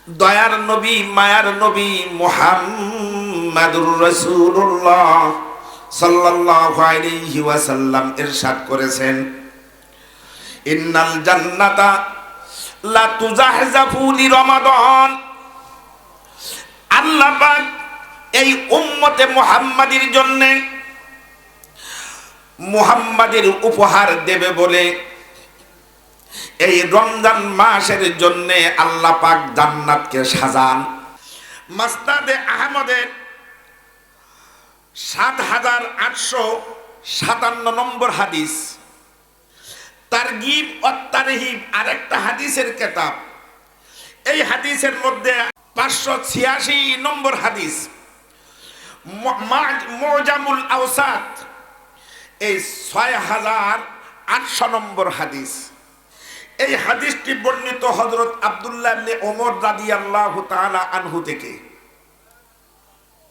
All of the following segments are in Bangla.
দয়ার নবী মায়ার নবী মুহাম্মাদুর রাসূলুল্লাহ সাল্লাল্লাহু আলাইহি ওয়াসাল্লাম ইরশাদ করেছেন, ইন্নাল জান্নাতা লা তুজাহজাফু লিরমাদান। আল্লাহ পাক এই উম্মতে মুহাম্মাদির জন্য মুহাম্মাদের উপহার দেবে বলে এই রমজান মাসের জন্য আল্লাহ পাক জান্নাতকে সাজান। মাসনাদে আহমদের ৭৮৫৭ নম্বর হাদিস, তারগিব ও তারহিব আরেকটা হাদিসের কিতাব। এই হাদিসের মধ্যে ৫৮৬ নম্বর হাদিস, মুজামুল আওসাত এই ৬৮০০ নম্বর হাদিস। এই হাদিসটি বর্ণিত হযরত আব্দুল্লাহ ইবনে ওমর রাদিয়াল্লাহু তাআলা আনহু থেকে।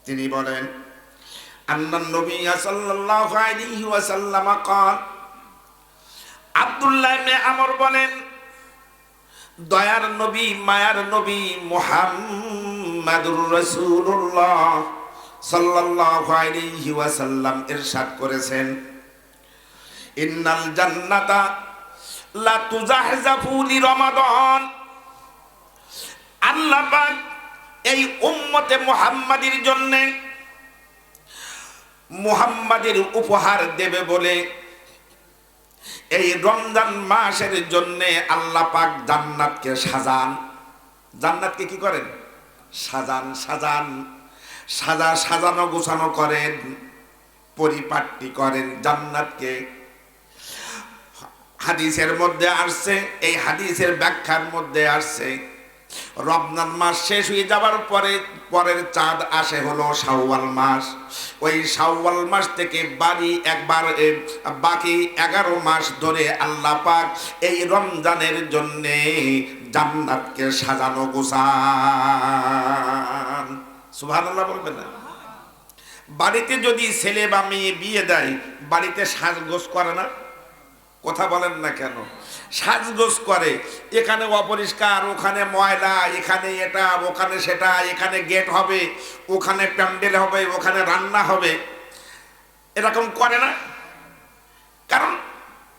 তিনি বলেন, আন্নান নবী সাল্লাল্লাহু আলাইহি ওয়াসাল্লাম قال, আব্দুল্লাহ ইবনে আমর বলেন, দয়ার নবী মায়ার নবী মুহাম্মাদুর রাসূলুল্লাহ সাল্লাল্লাহু আলাইহি ওয়াসাল্লাম ইরশাদ করেছেন, ইন্নাল জান্নাতা লা তুজাহজাফু লিরমাদান। আল্লাহ পাক এই উম্মতে মুহাম্মাদির জন্য মুহাম্মাদের উপহার দেবে বলে এই রমজান মাসের জন্য আল্লাহ পাক জান্নাতকে সাজান। জান্নাতকে কি করেন? সাজান। সাজানো গোছানো করেন, পরিপাটি করেন জান্নাতকে। হাদিসের মধ্যে আসছে, এই হাদিসের ব্যাখ্যার মধ্যে আসছে, রমজান মাস শেষ হয়ে যাওয়ার পরের চাঁদ আসে হলো শাওয়াল মাস। ওই শাওয়াল মাস থেকে বাকি 11 মাস ধরে আল্লাহ পাক এই রমজানের জন্য জান্নাতকে সাজানো গোছান। সুবহানাল্লাহ বলবেন না? বাড়িতে যদি ছেলে বা মেয়ে বিয়ে দেয়, বাড়িতে সাজগোজ করে না? কথা বলেন না কেন? সাজগোজ করে, এখানে অপরিষ্কার, ওখানে ময়লা, এখানে এটা, ওখানে সেটা, এখানে গেট হবে, ওখানে প্যান্ডেল হবে, ওখানে রান্না হবে, এরকম করে না? কারণ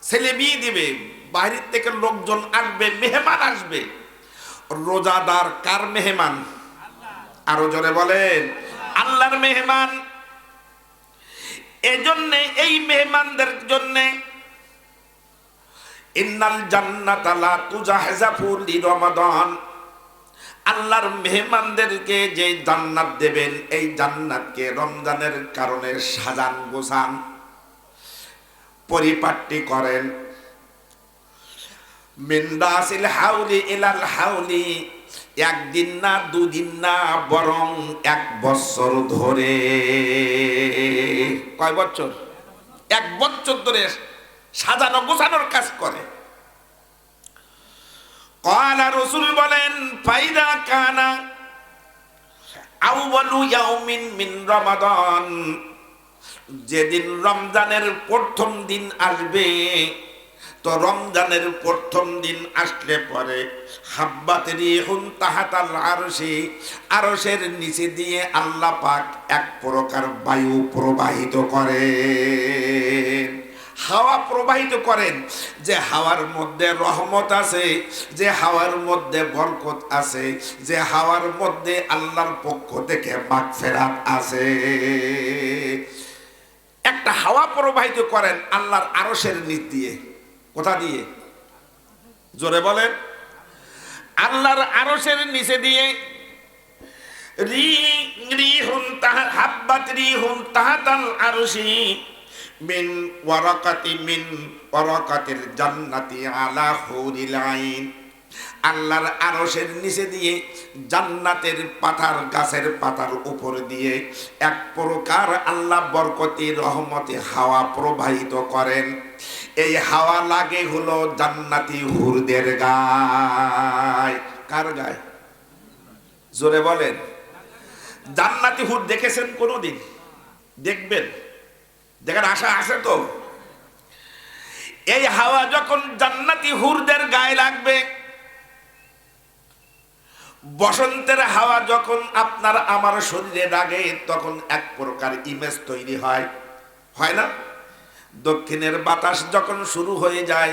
ছেলে বিয়ে দিবে, বাইরের থেকে লোকজন আসবে, মেহমান আসবে। রোজাদার কার মেহমান? আরো জোরে বলেন, আল্লাহর মেহমান। এজন্য এই মেহমানদের জন্য ইন্নাল জান্নাতা লা তুজাহজাফু লিরমাদান। আল্লাহর মেহমানদেরকে যে জান্নাত দেবেন, এই জান্নাতকে রমজানের কারণে সাজান গোছান, পরিপাটি করেন। মিন রাসিল হাউলি ইলাল হাউলি, একদিন না দুদিন না, বরং 1 বছর ধরে। কয় বছর? 1 বছর ধরে সাজানো গোছানোর কাজ করে। ক্বালা, রাসূল বলেন, ফাইদা কানা আউয়ালু ইয়াউমিন মিন রমাদান, যেদিন রমজানের প্রথম দিন আসবে, তো রমজানের প্রথম দিন আসলে পরে হাব্বাত রিহুন তাহাতাল আরশি, আরশের নিচে দিয়ে আল্লাহ পাক এক প্রকার বায়ু প্রবাহিত করেন, হাওয়া প্রবাহিত করেন। যে হাওয়ার মধ্যে রহমত আছে, যে হাওয়ার মধ্যে বরকত আছে, যে হাওয়ার মধ্যে আল্লাহর পক্ষ থেকে মাগফিরাত আছে। একটা হাওয়া প্রবাহিত করেন আল্লাহর আরশের নিচ দিয়ে। কোথা দিয়ে? জোরে বলেন। আল্লাহর আরশের নিচে দিয়ে। হাব্বাত রিহুন তাহাতাল আরশি মিন ওয়ারাকাতিল জান্নাতি আলা হুরিল আইন। আল্লাহর আরশের নিচে দিয়ে জান্নাতের পাতার, গাছের পাতার উপর দিয়ে এক প্রকার আল্লাহ বরকতি রহমতি হাওয়া প্রবাহিত করেন। এই হাওয়া লাগে হলো জান্নাতি হুরদের গায়। কার গায়? জোরে বলেন। জান্নাতি হুর দেখেছেন কোনোদিন? দেখবেন, দেখার আশা আছে তো? এই হাওয়া যখন জান্নাতি হুরদের গায়ে লাগবে, বসন্তের হাওয়া যখন আপনার আমার শরীরে লাগে তখন এক প্রকার ইমেজ তৈরি হয়, হয় না? দক্ষিণের বাতাস যখন শুরু হয়ে যায়,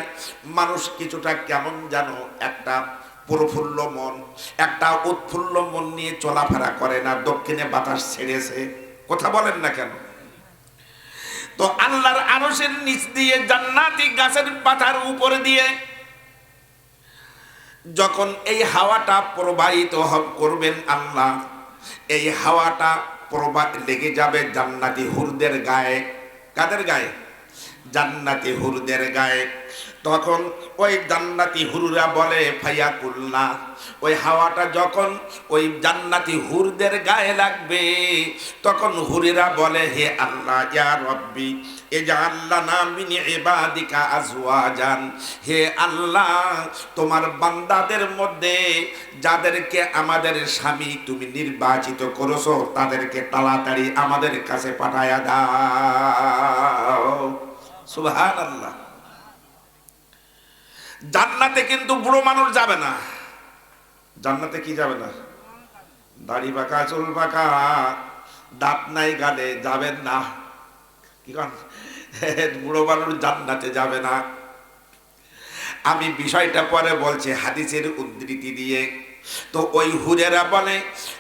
মানুষ কিছুটা কেমন যেন একটা প্রফুল্ল মন, একটা উৎফুল্ল মন নিয়ে চলাফেরা করে না, দক্ষিণে বাতাস ছেড়েছে। কথা বলেন না কেন? তো আল্লাহর আরশের নিচ দিয়ে জান্নাতি গাছের পাতার উপরে দিয়ে যখন এই হাওয়াটা প্রবাহিত করবেন আল্লাহ, এই হাওয়াটা লেগে যাবে জান্নাতি হুরদের গায়ে। কাদের গায়ে? জান্নাতি হুরদের গায়ে। তখন ওই জান্নাতি হুররা বলে ফায়াকুল্লাহ, ওই হাওয়াটা যখন ওই জান্নাতি হুরদের গায়ে লাগবে তখন হুরেরা বলে, হে আল্লাহ, ইয়া রব্বি এজআল লানা মিন ইবাদিকা আজওয়াজান, হে আল্লাহ, তোমার বান্দাদের মধ্যে যাদেরকে আমাদের স্বামী তুমি নির্বাচিত করেছো তাদেরকে তাড়াতাড়ি আমাদের কাছে পাঠায়া দাও। সুবহানাল্লাহ। জান্নাতে কিন্তু বুড়ো মানুষ যাবে না। জান্নাতে কি যাবে না? দাড়ি বাঁকা, চুল বাঁকা, দাঁত নাই গালে যাবেন না। কি কন? বুড়ো মানুষ জান্নাতে যাবে না। আমি বিষয়টা পরে বলছি হাদিসের উদ্ধৃতি দিয়ে। তো ওই হুরেরা বলে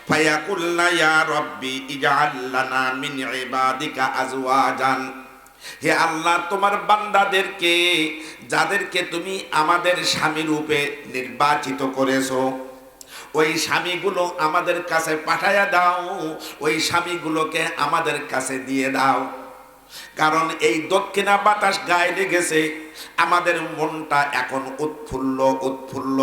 ফায়াকুল্লা ইয়া রব্বি ইজআল লানা মিন ইবাদিকা আজওয়াজান, হে আল্লাহ, তোমার বান্দাদেরকে যাদেরকে তুমি আমাদের স্বামী রূপে নির্বাচিত করেছো ওই স্বামীগুলো আমাদের কাছে পাঠায়া দাও, ওই স্বামীগুলোকে আমাদের কাছে দিয়ে দাও। কারণ এই দক্ষিণা বাতাস গায়ে লেগেছে, আমাদের মনটা এখন উৎফুল্ল উৎফুল্ল,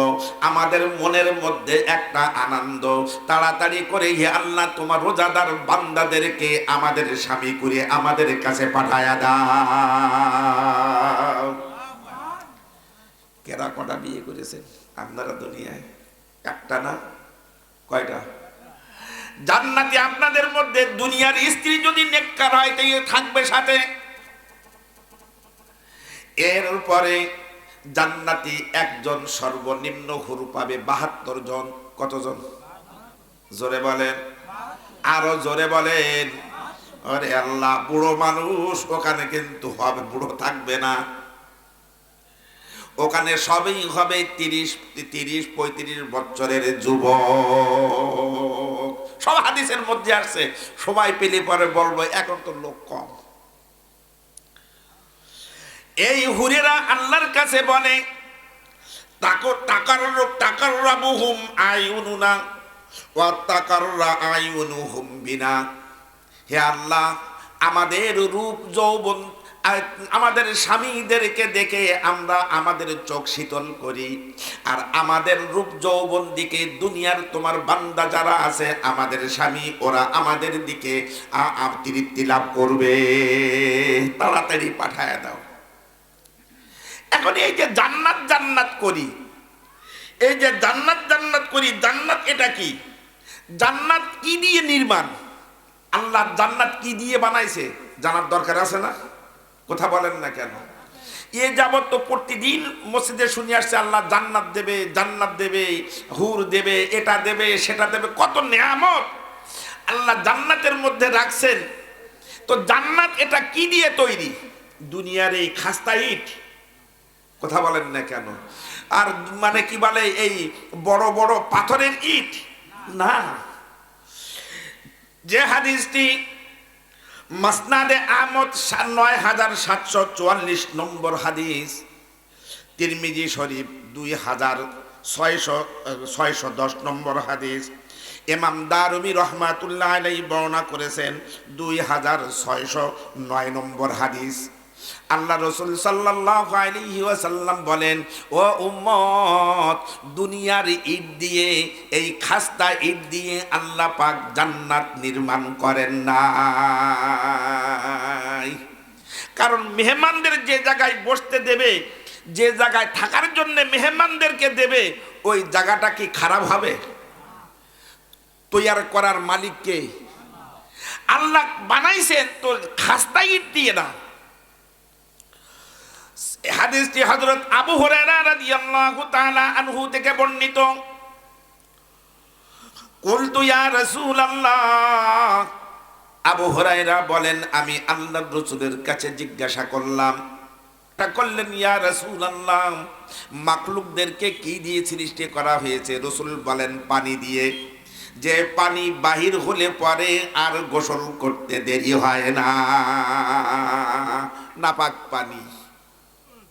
আমাদের মনের মধ্যে একটা আনন্দ। তাড়াতাড়ি করে হে আল্লাহ, তোমার রোজাদার বান্দাদেরকে আমাদের স্বামী করে আমাদের কাছে পাঠায়া দাও। কেরা কটা বিয়ে করেছেন আপনারা দুনিয়ায়? একটা না, কয়টা? জান্নাতে আপনাদের মধ্যে দুনিয়ার স্ত্রী যদি নেককার হয় তো থাকবে সাথে। এরপরে জান্নাতি একজন সর্বনিম্ন হুর পাবে 72 জন। কতজন? জোরে বলেন, আরো জোরে বলেন। আরে আল্লাহ, বুড়ো মানুষ ওখানে কিন্তু হবে, বুড়ো থাকবে না ওখানে, সবই হবে 30-35 বছরের যুবক। সব হাদিসের মধ্যে আসছে, সময় পেলে পরে বলবো, এখন তো লোক কম। এই হুরেরা আল্লাহর কাছে বলে তাকাররাবুহুম আয়ুনুনা ওয়া তাকাররা আয়ুনুহুম বিনা, হে আল্লাহ, আমাদের রূপ যৌবন, আমাদের স্বামীদেরকে দেখে আমরা আমাদের চোখ শীতল করি, আর আমাদের রূপ যৌবন দিকে দুনিয়ার তোমার বান্দা যারা আছে আমাদের স্বামী, ওরা আমাদের দিকে তৃপ্তি লাভ করবে, তাড়াতাড়ি পাঠায় দাও। এখন এই যে জান্নাত জান্নাত করি, এই যে জান্নাত জান্নাত করি, জান্নাত এটা কি? জান্নাত কি দিয়ে নির্মাণ? আল্লাহ জান্নাত কি দিয়ে বানাইছে জানার দরকার আছে না? কথা বলেন না কেন? এ যাবত তো প্রতিদিন মসজিদে শুনে আসছে আল্লাহ জান্নাত দেবে, জান্নাত দেবে, হুর দেবে, এটা দেবে, সেটা দেবে, কত নেয়ামত আল্লাহ জান্নাতের মধ্যে রাখছেন। তো জান্নাত এটা কি দিয়ে তৈরি? দুনিয়ার এই খাস্তা ইট। কথা বলেন না কেন? আর মানে কি বলে, এই বড় বড় পাথরের ইট না। যে হাদিসটি মাসনাদে আহমদ ৯৭৪৪ নম্বর হাদিস, তিরমিজি শরীফ ২৬১০ নম্বর হাদিস, ইমাম দারুমি রহমাতুল্লাহ আলাইহি বর্ণনা করেছেন ২৬০৯ নম্বর হাদিস। আল্লাহ রাসূল সাল্লাল্লাহু আলাইহি ওয়াসাল্লাম বলেন, ও উম্মত, দুনিয়ার ইট দিয়ে, এই খাস্তা ইট দিয়ে আল্লাহ পাক জান্নাত নির্মাণ করেন নাই। কারণ মেহমানদের যে জায়গায় বসতে দেবে, যে জায়গায় থাকার জন্য মেহমানদেরকে দেবে, ওই জায়গাটা কি খারাপ হবে? তৈয়ার করার মালিককে আল্লাহ বানাইছেন তো খাস্তা ইট দিয়ে না। হাদিসটি হযরত আবু হুরায়রা রাদিয়াল্লাহু তাআলা আনহু থেকে বর্ণিত। কুলতু ইয়া রাসূলুল্লাহ, আবু হুরায়রা বলেন আমি আল্লাহর রাসূলের কাছে জিজ্ঞাসা করলাম, করলেন ইয়া রাসূলুল্লাহ, মাখলুকদেরকে কি দিয়ে সৃষ্টি করা হয়েছে? রাসূল বলেন পানি দিয়ে, যে পানি বাহির হলে পরে আর গোসল করতে দেরি হয় না, নাপাক পানি।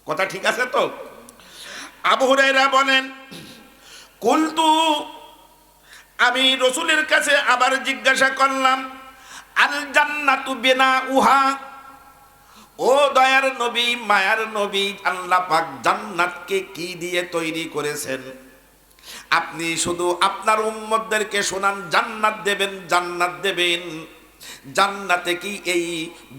কথা ঠিক আছে তো? আবু হুরায়রা বলেন কুলতু, আমি রাসূলের কাছে আবার জিজ্ঞাসা করলাম, আল জান্নাতু বিনাউহা, ও দয়ার নবী, মায়ার নবী, আল্লাহ পাক জান্নাতকে কি দিয়ে তৈরি করেছেন? আপনি শুধু আপনার উম্মতদেরকে শোনান জান্নাত দেবেন, জান্নাত দেবেন। জান্নাতে কি এই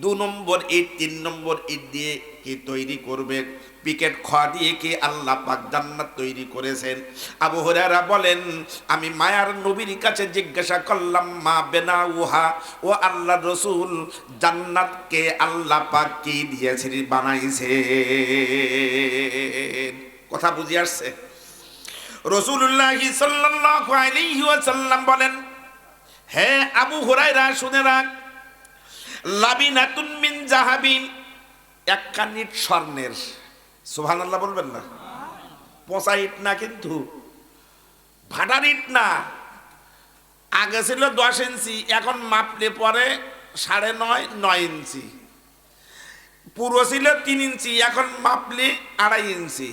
2 নম্বর ইট 3 নম্বর ইট দিয়ে কি তৈরি করবেন? পিকেট খোয়া দিয়ে কি আল্লাহ পাক জান্নাত তৈরি করেছেন? আবু হুরায়রা বলেন আমি মায়ার নবীর কাছে জিজ্ঞাসা করলাম, মা বেনাউহা, ও আল্লাহর রাসূল, জান্নাতকে আল্লাহ পাক কি দিয়েছে বানাইছে? কথা বুঝি আসছে? রাসূলুল্লাহ সাল্লাল্লাহু আলাইহি ওয়াসাল্লাম বলেন, হে আবু হুরায়রা শুনে রাখ, লাবিনাতুন মিন জাহাবিন, একখান ইট স্বর্ণের। সুবহানাল্লাহ বলবেন না? পচা ইট না, কিন্তু ভাটার ইট না। আগে ছিল 10 ইঞ্চি, এখন মাপলে পরে 9.5 9 ইঞ্চি। পুরো ছিল 3 ইঞ্চি, এখন মাপলে 2.5 ইঞ্চি।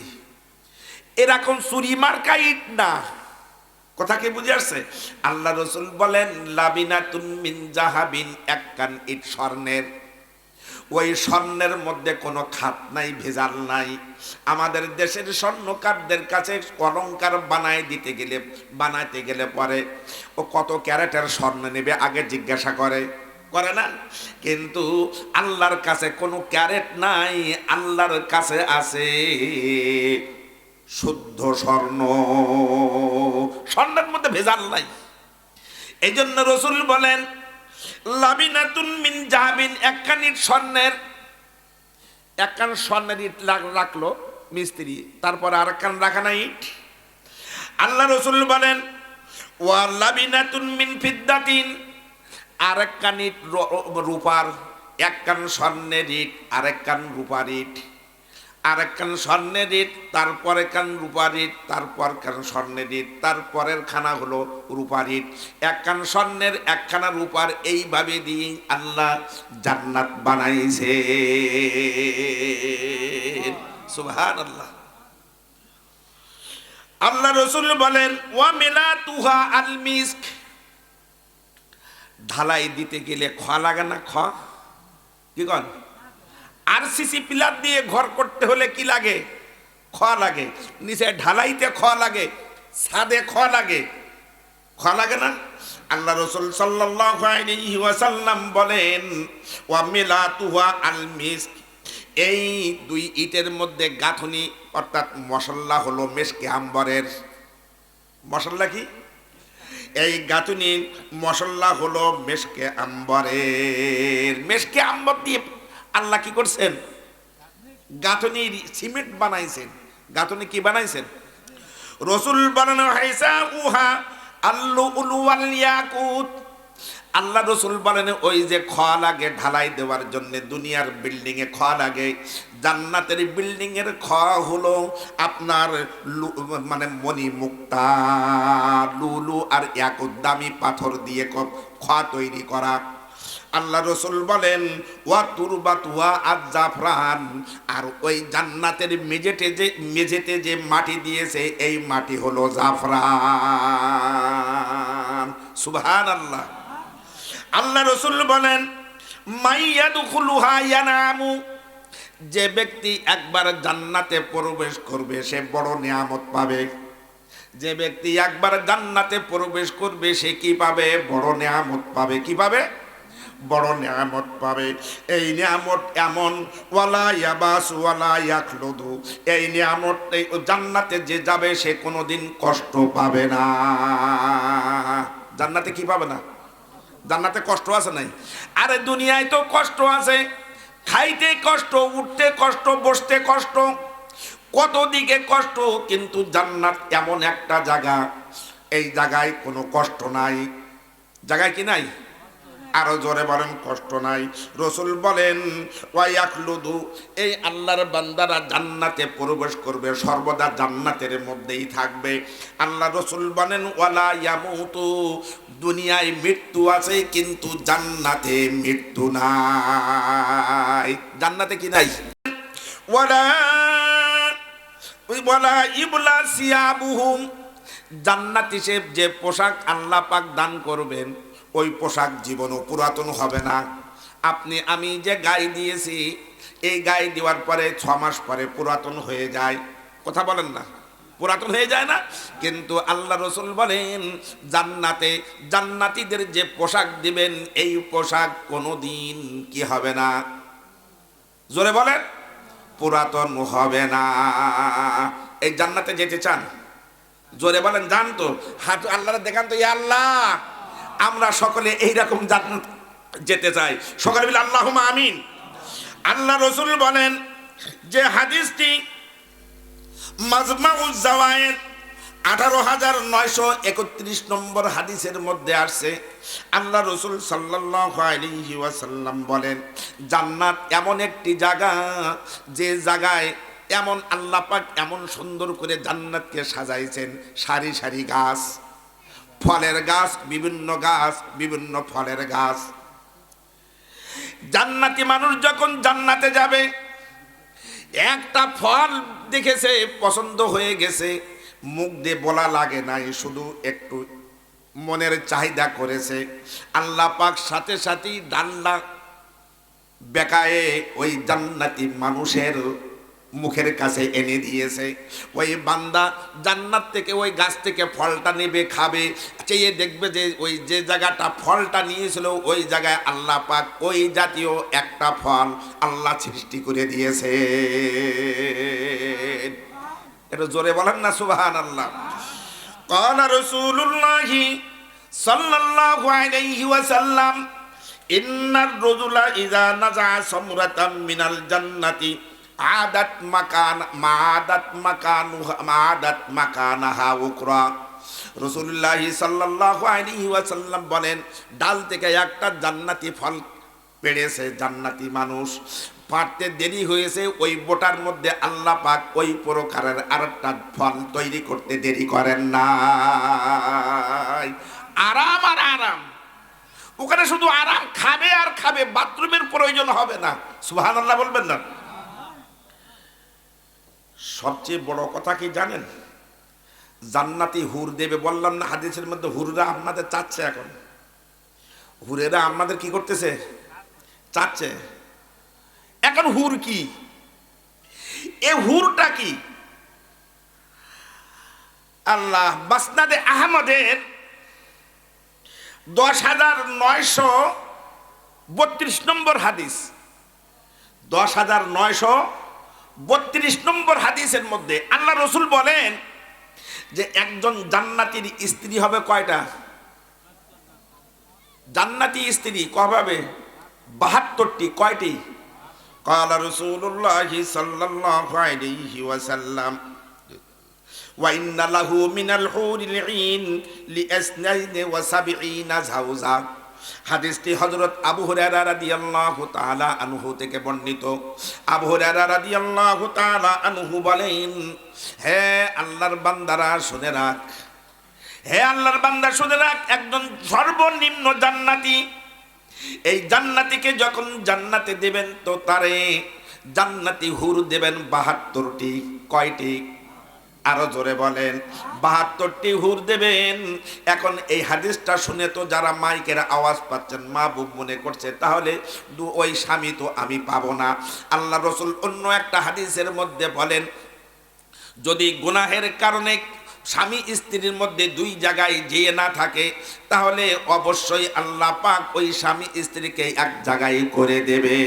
এরকম চুরি মার্কা ইট না। কথা কি বুঝে আসছে? আল্লাহ রাসূল বলেন লাবিনাতুন মিন জাহাবিন, একখান ইট স্বর্ণের। ওই স্বর্ণের মধ্যে কোনো খাত নাই, ভেজাল নাই। আমাদের দেশের স্বর্ণকারদের কাছে অলংকার বানাইতে গেলে পরে ও কত ক্যারেটের স্বর্ণ নেবে আগে জিজ্ঞাসা করে না? কিন্তু আল্লাহর কাছে কোনো ক্যারেট নাই, আল্লাহর কাছে আছে শুদ্ধ স্বর্ণ। স্বর্ণের মধ্যে ভেজাল নাই। এই জন্য রাসূল বলেন লাবিনাতুন মিন জাহাবিন, একখান ইট স্বর্ণের। একখান স্বর্ণের ইট রাখলো মিস্ত্রি, তারপর আর একখান রাখা না ইট। আল্লাহ রাসূল বলেন ওয়া লাবিনাতুন মিন ফিদ্দাতিন, আর একখান ইট রূপার। একখান স্বর্ণের ইট, আর একখান রূপার ইট। আর একখান স্বর্ণের ইট, তারপর একখান রূপার ইট, তারপর একখান স্বর্ণের ইট, তারপরের খানা হলো রূপার ইট। একখান স্বর্ণের, একখানা রূপার, এইভাবে দিয়ে আল্লাহ জান্নাত বানাইছে। সুবহানাল্লাহ। আল্লাহ রাসূল বলেন ওয়া মিলাতুহা আল মিস্ক, ঢালাই দিতে গেলে খোয়া লাগে না? কি কন? আরসিসি পিলার দিয়ে ঘর করতে হলে কি লাগে? খোয়া লাগে। নিচে ঢালাইতে খোয়া লাগে, ছাদে খোয়া লাগে না? আল্লাহ রাসূল সাল্লাল্লাহু আলাইহি ওয়াসাল্লাম বলেন ওয়া মিলাতুহা আল মিস্ক, এই 2 ইটের মধ্যে গাঁথনি অর্থাৎ মশলা হলো মেশকে আম্বরের। মশলা কি? এই গাঁথনি মশলা হলো মেশকে আম্বরের। মেশকে আম্বর দিয়ে আল্লাহ কি করছেন? গাঁথনি সিমেন্ট বানাইছেন। গাঁথনি কি বানাইছেন? রাসূল বলেন হাইসা উহা আল্লুলু ওয়াল ইয়াকুত। আল্লাহ রাসূল বলেন ওই যে খোয়া লাগে ঢালাই দেওয়ার জন্য, দুনিয়ার বিল্ডিং এ খোয়া লাগে, জান্নাতের বিল্ডিং এর খোয়া হলো আপনার মানে মণি মুক্তা, লুলু আর ইয়াকুত, দামি পাথর দিয়ে খোয়া তৈরি করা। আল্লাহ রাসূল বলেন ওয়া তুরবাতুহা আজ-জাফরান, আর ওই জান্নাতের মেঝেতে যে মাটি দিয়েছে এই মাটি হলো জাফরান। সুবহানাল্লাহ। আল্লাহ রাসূল বলেন মাইয়াদখুলুহা ইয়ানামু, যে ব্যক্তি একবার জান্নাতে প্রবেশ করবে সে বড় নিয়ামত পাবে। যে ব্যক্তি একবার জান্নাতে প্রবেশ করবে সে কি পাবে? বড় নিয়ামত পাবে। কি পাবে? বড় নিয়ামত পাবে। এই নিয়ামত এমন ওয়ালা ইয়াবাস ওয়ালা ইয়াখলুদু, এই নিয়ামত এই জান্নাতে যে যাবে সে কোনোদিন কষ্ট পাবে না। জান্নাতে কি পাবে না? জান্নাতে কষ্ট আছে নাই? আরে দুনিয়ায় তো কষ্ট আছে, খাইতে কষ্ট, উঠতে কষ্ট, বসতে কষ্ট, কত দিকে কষ্ট। কিন্তু জান্নাত এমন একটা জায়গা এই জায়গায় কোনো কষ্ট নাই। জায়গায় কি নাই? আরো জোরে বলেন, কষ্ট নাই। রসুল বলেন ওয়ায়াখলুদু, এই আল্লাহর বান্দারা জান্নাতে প্রবেশ করবে, সর্বদা জান্নাতের মধ্যেই থাকবে। আল্লাহ রসুল বলেন ওয়ালা ইয়ামুতু, দুনিয়ায় মৃত্যু আছে কিন্তু জান্নাতে মৃত্যু নাই। জান্নাতে কি নাই? ওয়ালা ওয়ালা ইবলা সিয়াবুহুম, জান্নাতি সে যে পোশাক আল্লাহ পাক দান করবেন ওই পোশাক জীবনও পুরাতন হবে না। আপনি আমি যে গায়ে দিয়েছি, এই গায়ে দেওয়ার পরে 6 মাস পরে পুরাতন হয়ে যায়। কথা বলেন না, পুরাতন হয়ে যায় না? কিন্তু আল্লাহ রসুল বলেন জান্নাতে জান্নাতীদের যে পোশাক দিবেন এই পোশাক কোনোদিন কি হবে না? জোরে বলেন, পুরাতন হবে না। এই জান্নাতে যেতে চান? জোরে বলেন, জান তো? হাত আল্লাহরে দেখান তো, ইয়া আল্লাহ আমরা সকলে এইরকম জান্নাত যেতে চাই। সকলে বলে আল্লাহুম্মা আমিন। আল্লাহ রসুল বলেন যে হাদিসটি মাজমাউজ জাওয়ায়েদ 18931 নম্বর হাদিসের মধ্যে আসছে। আল্লাহ রসুল সাল্লাল্লাহু আলাইহি ওয়াসাল্লাম বলেন জান্নাত এমন একটি জায়গা, যে জায়গায় এমন আল্লাহ পাক এমন সুন্দর করে জান্নাতকে সাজাইছেন। সারি সারি গাছ, ফলের গাছ, বিভিন্ন গাছ, বিভিন্ন ফলের গাছ। জান্নাতি মানুষ যখন জান্নাতে যাবে, একটা ফল দেখেছে, পছন্দ হয়ে গেছে, মুখ দিয়ে বলা লাগে নাই, শুধু একটু মনের চাহিদা করেছে, আল্লাহ পাক সাথে সাথেই ডাল্লা বেকায়ে ওই জান্নাতি মানুষের মুখের কাছে এনে দিয়েছে। ওই বান্দা জান্নাত থেকে ওই গাছ থেকে ফলটা নেবে, খাবে, চেয়ে দেখবে যে ওই যে জায়গাটা ফলটা নিয়েছিল ওই জায়গায় আল্লাহ পাক ওই জাতীয় একটা ফল আল্লাহ সৃষ্টি করে দিয়েছে। এটা জোরে বলেন না সুবহানাল্লাহ। ক্বালা রাসূলুল্লাহি সাল্লাল্লাহু আলাইহি ওয়াসাল্লাম ইন্নার রাজুলা ইযা নাযা সামরাতাম মিনাল জান্নাতি আদাত মাকানাহা উকরা। রাসূলুল্লাহ সাল্লাল্লাহু আলাইহি ওয়াসাল্লাম বলেন ডাল থেকে একটা জান্নাতি ফল পেড়েছে জান্নাতি মানুষ, পাড়তে দেরি হয়েছে, ওই বোটার মধ্যে আল্লাহ পাক ওই প্রকারের আরেকটা ফল তৈরি করতে দেরি করেন না। আরাম আর আরাম, ওখানে শুধু আরাম, খাবে আর খাবে, বাথরুমের প্রয়োজন হবে না। সুবহানাল্লাহ বলবেন না? সবচেয়ে বড় কথা কি জানেন? জান্নাতি হুর দেবে। বললাম না হাদিসের মধ্যে হুররা আপনাদের চাচ্ছে। এখন হুরেরা আপনাদের কি করতেছে? চাচ্ছে। এখন হুর কি? এ হুরটা কি? আল্লাহ মাসনাদে আহমদের 10,932 নম্বর হাদিস, 10,932 নম্বর হাদিসের মধ্যে আল্লাহ রসুল বলেন যে একজন জান্নাতীর স্ত্রী হবে কয়টা? জান্নাতি স্ত্রী কবে? 72টি। কয়টি? قال رسول الله صلى الله عليه وسلم وإن له من الحور العين ل72 زوجا। হাদিসটি হযরত আবু হুরায়রা রাদিয়াল্লাহু তাআলা আনহু থেকে বর্ণিত। আবু হুরায়রা রাদিয়াল্লাহু তাআলা আনহু বলেন, হে আল্লাহর বান্দারা শুনে রাখ, হে আল্লাহর বান্দা শুনে রাখ, একজন সর্বনিম্ন জান্নাতি, এই জান্নাতিকে যখন জান্নাতে দেবেন তো তারে জান্নাতি হুর দেবেন 72টি। কয়টি? আরো জোরে বলেন। 72টি হুর দেবেন। এখন এই হাদিসটা শুনে তো যারা মাইকের আওয়াজ পাচ্ছেন, মা বুব মনে করছে তাহলে ওই স্বামী তো আমি পাবো না। আল্লাহ রসুল অন্য একটা হাদিসের মধ্যে বলেন যদি গুনাহের কারণে স্বামী স্ত্রীর মধ্যে 2 জায়গায় যেয়ে না থাকে তাহলে অবশ্যই আল্লাহ পাক ওই স্বামী স্ত্রীকে এক জায়গায় করে দেবে,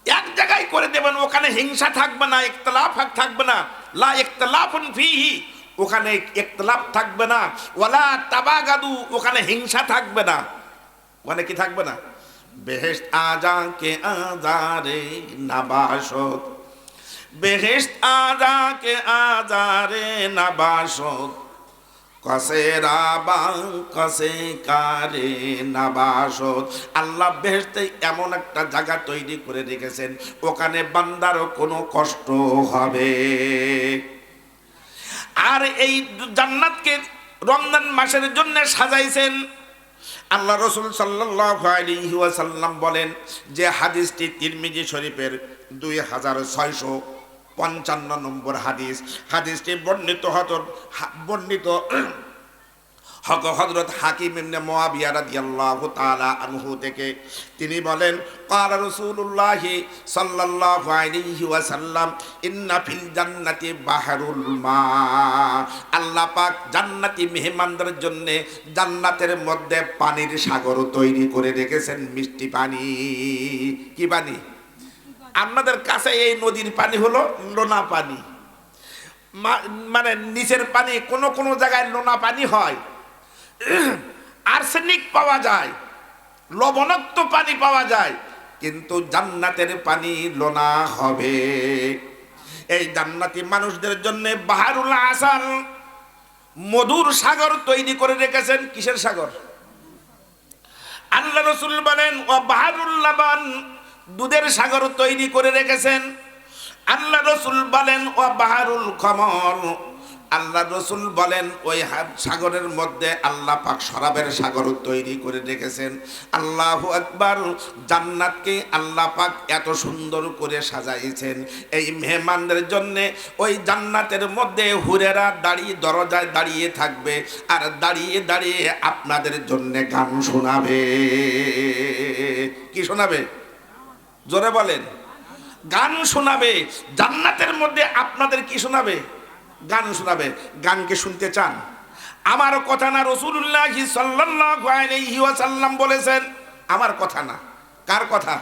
এক জায়গায় করে দেবেন। ওখানে হিংসা থাকবে না, ইখতিলাফ থাকবে না, লা ইখতিলাফুন ফিহি, ওখানে ইখতিলাফ থাকবে না, ওয়ালা তাবাগাদু, ওখানে হিংসা থাকবে না। ওখানে কি থাকবে না? বেহেশত আজা কে আজারে নাবাশত, বেহেশত আজাকে আজারে নাবাসত কসে রাবাং কসে কারে নাবাসত। আল্লাহ বেহেশতে এমন একটা জায়গা তৈরি করে রেখেছেন, ওখানে বান্দারও কোনো কষ্ট হবে। আর এই জান্নাতকে রমজান মাসের জন্য সাজাইছেন। আল্লাহ রসুল সাল্লাল্লাহু আলাইহি ওয়াসাল্লাম বলেন যে হাদিসটি তিরমিজি শরীফের 2655 নম্বর হাদিস। হাদিসটি বর্ণিত হযরত হাকিম ইবনে মুআবিয়া রাদিয়াল্লাহু তাআলা আনহু থেকে। তিনি বলেন ক্বালা রাসূলুল্লাহ সাল্লাল্লাহু আলাইহি ওয়াসাল্লাম ইন্না ফিল জান্নাতি বাহরুল মা। আল্লাহ পাক জান্নাতি মেহমানদের জন্য জান্নাতের মধ্যে পানির সাগর তৈরি করে রেখেছেন, মিষ্টি পানি। কি পানি? আপনাদের কাছে এই নদীর পানি হলো লোনা পানি, মানে নিচের পানি কোন কোন জায়গায় লোনা পানি হয়, আর্সেনিক পাওয়া যায়, লবণাক্ত পানি পাওয়া যায়, কিন্তু জান্নাতের পানি লোনা হবে। এই জান্নাতি মানুষদের জন্য বাহরুল আসাল, মধুর সাগর তৈরি করে রেখেছেন। কিসের সাগর? আল্লাহ রাসূল বলেন ও বাহরুল লাবান, দুধের সাগর তৈরি করে রেখেছেন। আল্লাহ রাসূল বলেন ও বাহরুল খমর, আল্লাহ রসুল বলেন ওই সাগরের মধ্যে আল্লাহ পাক শরাবের সাগর তৈরি করে রেখেছেন। আল্লাহু আকবার। জান্নাতকে আল্লাহ পাক এত সুন্দর করে সাজাইছেন এই মেহমানদের জন্য। ওই জান্নাতের মধ্যে হুরেরা দাঁড়িয়ে দরজায় দাঁড়িয়ে থাকবে, আর দাঁড়িয়ে দাঁড়িয়ে আপনাদের জন্য গান শোনাবে। কি শোনাবে? জোরে বলেন। গান শোনাবে। জান্নাতের মধ্যে আপনাদের কি শোনাবে? গান শোনাবে। গানকে শুনতে চান? আমার কথা না, রাসূলুল্লাহ সাল্লাল্লাহু আলাইহি ওয়াসাল্লাম বলেছেন। আমার কথা না, কার কথা?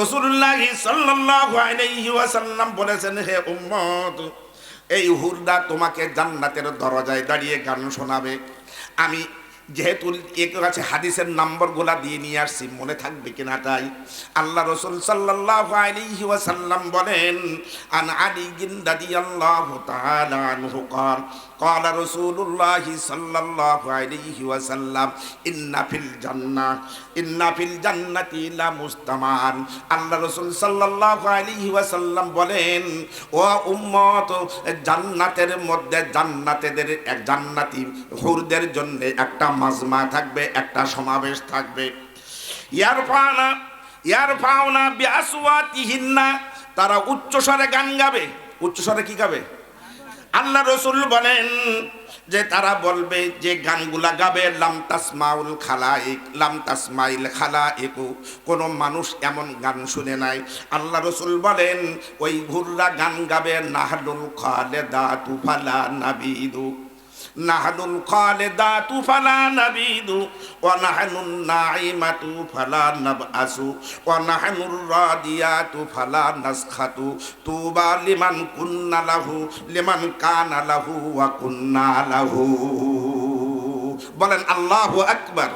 রাসূলুল্লাহ সাল্লাল্লাহু আলাইহি ওয়াসাল্লাম বলেছেন, হে উম্মত, এই হুররা তোমাকে জান্নাতের দরজায় দাঁড়িয়ে গান শোনাবে। আমি যেহেতু এক কাছে হাদিসের নম্বরগুলা দিয়ে নিয়ে আসছি, মনে থাকবে কিনা তাই। আল্লাহ রাসূল সাল্লাল্লাহু আলাইহি ওয়াসাল্লাম বলেন আন আলী রাদিয়াল্লাহু তাআলা আনহু قال قال رسول الله صلى الله عليه وسلم إن في الجنة لمستمعا। আল্লাহ রাসূল সাল্লাল্লাহু আলাইহি ওয়াসাল্লাম বলেন ও উম্মত, জান্নাতের মধ্যে জান্নাতি হুরদের জন্য একটা মাজমা থাকবে, একটা সমাবেশ থাকবে। ইয়ারফাউনা বিআসওয়াতিহিন্না, তারা উচ্চস্বরে গান গাবে। উচ্চস্বরে কি গাবে? আল্লাহ রাসূল বলেন যে তারা বলবে, যে গানগুলা গাবে লাম তাসমাউল খালাইক, কোন মানুষ এমন গান শুনে নাই। আল্লাহ রাসূল বলেন ওই হুররা গান গাবে নাহনুল খালিদাতু ফালা নাবিদু, নাহনুল খালিদাতু ফালা নাবিদু ওয়া নাহনুন নাঈমাতু ফালা নাবআসু ওয়া নাহনুর রাদিয়াতু ফালা নাসখাতু তুবা লিমান কানা লাহু ওয়া কুন্না লাহু। বলেন আল্লাহু আকবার।